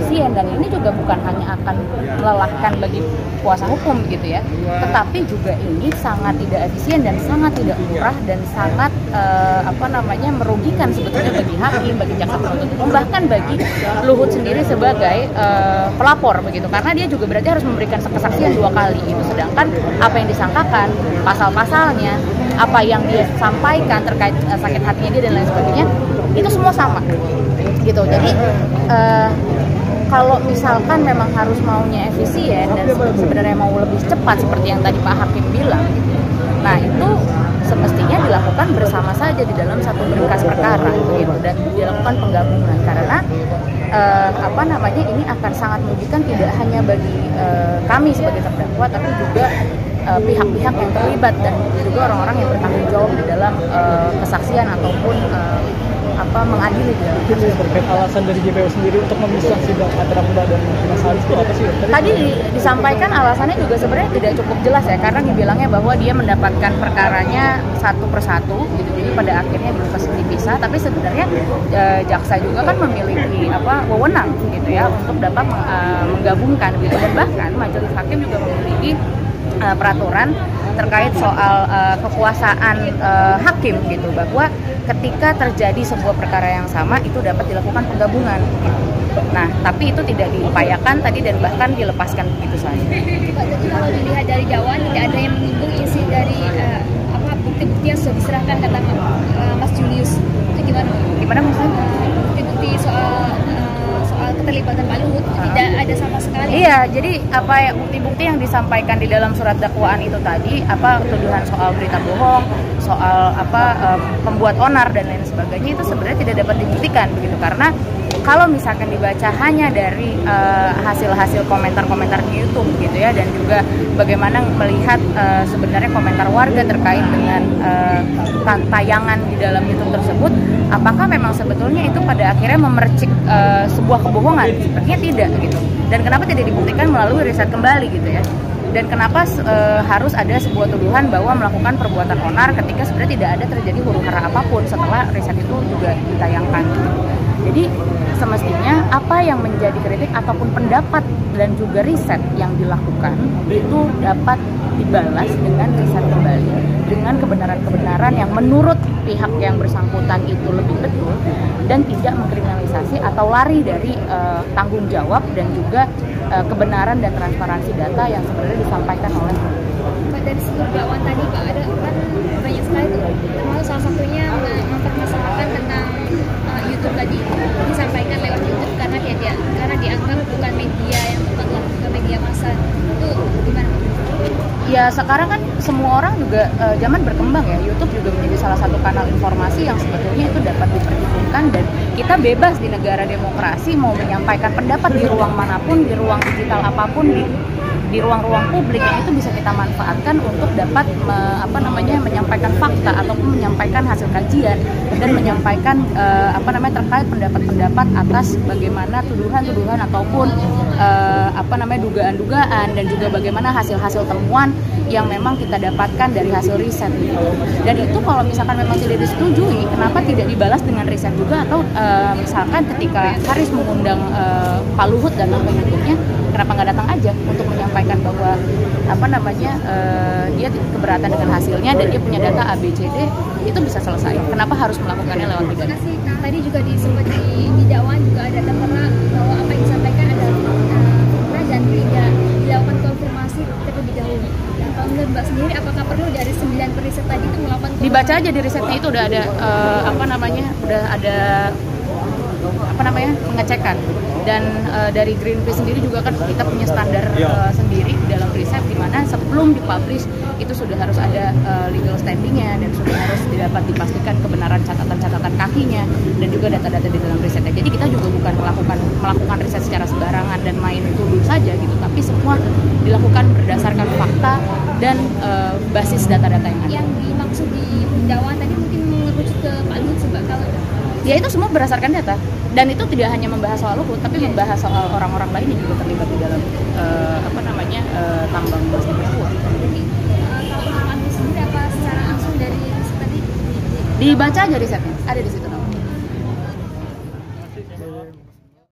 efisien, dan ini juga bukan hanya akan melelahkan bagi kuasa hukum gitu ya, tetapi juga ini sangat tidak efisien dan sangat tidak murah dan sangat merugikan sebetulnya bagi hakim, bagi jaksa penuntut umum, bahkan bagi Luhut sendiri sebagai pelapor begitu, karena dia juga berarti harus memberikan kesaksian 2 kali itu, sedangkan apa yang disangkakan, pasal-pasalnya, apa yang dia sampaikan terkait sakit hatinya dia dan lain sebagainya, itu semua sama gitu. Jadi kalau misalkan memang harus maunya efisien dan sebenarnya mau lebih cepat seperti yang tadi Pak Hakim bilang, nah itu semestinya dilakukan bersama saja di dalam satu berkas perkara gitu, dan dilakukan penggabungan, karena ini akan sangat merugikan tidak hanya bagi kami sebagai terdakwa, tapi juga pihak-pihak yang terlibat dan juga orang-orang yang bertanggung jawab di dalam kesaksian ataupun mengadili di dalam. Terkait alasan dari JPU sendiri untuk memisah sidang antara Mbak dan Mas Haris itu apa sih? Tadi disampaikan alasannya juga sebenarnya tidak cukup jelas ya, karena dibilangnya bahwa dia mendapatkan perkaranya satu persatu gitu, jadi pada akhirnya belum dipisah, tapi sebenarnya jaksa juga kan memiliki wewenang gitu ya untuk dapat menggabungkan gitu, dan bahkan majelis hakim juga memiliki peraturan terkait soal kekuasaan hakim gitu, bahwa ketika terjadi sebuah perkara yang sama itu dapat dilakukan penggabungan gitu. Nah, tapi itu tidak diupayakan tadi dan bahkan dilepaskan begitu saja. Pak, jadi kalau dilihat dari dakwaan tidak ada yang menyinggung isi dari bukti-bukti yang sudah diserahkan kata Mas Julius. Itu gimana? Gimana maksudnya? Bukti-bukti soal keterlibatan Pak Luhut tidak ada sama sekali. Iya, jadi bukti-bukti yang disampaikan di dalam surat dakwaan itu tadi, tuduhan soal berita bohong, soal pembuat onar dan lain sebagainya, itu sebenarnya tidak dapat dibuktikan begitu, karena kalau misalkan dibaca hanya dari hasil-hasil komentar-komentar di YouTube gitu ya, dan juga bagaimana melihat sebenarnya komentar warga terkait dengan tayangan di dalam YouTube tersebut, apakah memang sebetulnya itu pada akhirnya memercik sebuah kebohongan? Sepertinya tidak gitu. Dan kenapa tidak dibuktikan melalui riset kembali gitu ya? Dan kenapa harus ada sebuah tuduhan bahwa melakukan perbuatan onar ketika sebenarnya tidak ada terjadi huru-hara apapun setelah riset itu juga ditayangkan gitu. Jadi semestinya apa yang menjadi kritik ataupun pendapat dan juga riset yang dilakukan itu dapat dibalas dengan riset kembali, dengan kebenaran-kebenaran yang menurut pihak yang bersangkutan itu lebih betul, dan tidak mengkriminalisasi atau lari dari tanggung jawab dan juga kebenaran dan transparansi data yang sebenarnya disampaikan oleh Pak. Dari seluruh dakwaan tadi Pak, ada kan banyak sekali tuh, termasuk salah satunya mempermasalahkan tentang YouTube tadi, disampaikan lewat YouTube karena dianggap bukan media yang tepat lah, bukan media massa. Itu gimana Pak? Ya sekarang kan semua orang juga zaman berkembang ya, YouTube juga menjadi salah satu kanal informasi yang sebetulnya itu dapat diperhitungkan, dan kita bebas di negara demokrasi mau menyampaikan pendapat di ruang manapun, di ruang digital apapun, di ruang-ruang publik yang itu bisa kita manfaatkan untuk dapat menyampaikan fakta ataupun menyampaikan hasil kajian dan menyampaikan terkait pendapat-pendapat atas bagaimana tuduhan-tuduhan ataupun dugaan-dugaan, dan juga bagaimana hasil-hasil temuan yang memang kita dapatkan dari hasil riset gitu. Dan itu kalau misalkan memang tidak disetujui, kenapa tidak dibalas dengan riset juga, atau misalkan ketika Haris mengundang Pak Luhut dan pengikutnya, kenapa nggak datang aja untuk menyampaikan bahwa dia keberatan dengan hasilnya dan dia punya data ABCD, itu bisa selesai. Kenapa harus melakukannya lewat pidana? Tadi juga disebut di dakwaan juga ada tertera bahwa apa yang disampaikan adalah dan tidak dilakukan konfirmasi terlebih dahulu. Dan kalau menurut Mbak sendiri, apakah perlu dari 9 periset tadi itu melakukan dibaca aja di risetnya itu udah ada pengecekan, dan dari Greenpeace sendiri juga kan kita punya standar sendiri dalam riset, di mana sebelum dipublish itu sudah harus ada legal standingnya dan sudah harus dapat dipastikan kebenaran catatan-catatan kakinya dan juga data-data di dalam risetnya. Jadi kita juga bukan melakukan riset secara sembarangan dan main tuduh saja gitu, tapi semua dilakukan berdasarkan fakta dan basis data-data yang ada. Yang dimaksud di dakwaan tadi mungkin merujuk ke Pak Luhut sebab kalau ya itu semua berdasarkan data, dan itu tidak hanya membahas soal Luhut, tapi membahas soal orang-orang lain yang juga terlibat di dalam tambang emas di Papua. Jadi kalau pengalaman sendiri apa secara langsung dari riset tadi Dibaca aja risetnya, ada di situ.